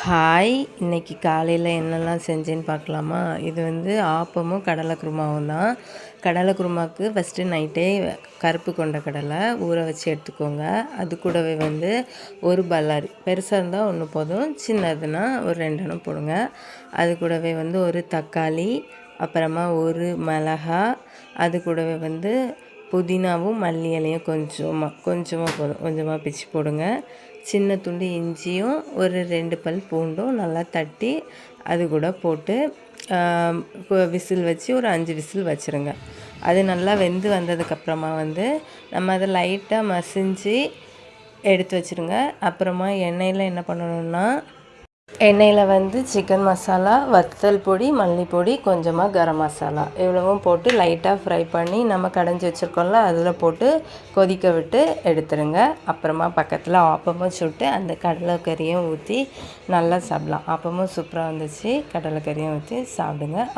Hi! இன்னைக்கு காலையில் என்னெல்லாம் செஞ்சேன்னு பார்க்கலாமா? இது ஆப்பமும் கடலை குருமாவும் தான். கடலை குருமாவுக்கு ஃபஸ்ட்டு நைட்டே கருப்பு கொண்ட கடலை ஊற வச்சு எடுத்துக்கோங்க. அது கூடவே ஒரு பல்லாரி பெருசாக இருந்தால் ஒன்று போதும், சின்னதுன்னா ஒரு 2 எண்ணம் போடுங்க. அது கூடவே ஒரு தக்காளி, அப்புறமா ஒரு மிளகா, அது கூடவே புதினாவும் மல்லி இலையும் கொஞ்சமாக போதும், கொஞ்சமாக பிச்சு போடுங்க. சின்ன துண்டு இஞ்சியும் ஒரு 2 பல் பூண்டும் நல்லா தட்டி அது கூட போட்டு விசில் வச்சு ஒரு 5 விசில் வச்சுருங்க. அது நல்லா வெந்து வந்ததுக்கப்புறமா நம்ம அதை லைட்டாக மசிஞ்சு எடுத்து வச்சுருங்க. அப்புறமா எண்ணெயில் என்ன பண்ணணுன்னா, எண்ணெயில் சிக்கன் மசாலா, வத்தல் பொடி, மல்லிப்பொடி, கொஞ்சமாக கரம் மசாலா இவ்வளவும் போட்டு லைட்டாக ஃப்ரை பண்ணி நம்ம கடைஞ்சி வச்சுருக்கோம்ல அதில் போட்டு கொதிக்க விட்டு எடுத்துருங்க. அப்புறமா பக்கத்தில் ஆப்பமும் சுட்டு அந்த கடலைக்கறியும் ஊற்றி நல்லா சாப்பிட்லாம். ஆப்பமும் சூப்பராக வந்துச்சு, கடலைக்கறியும் ஊற்றி சாப்பிடுங்க.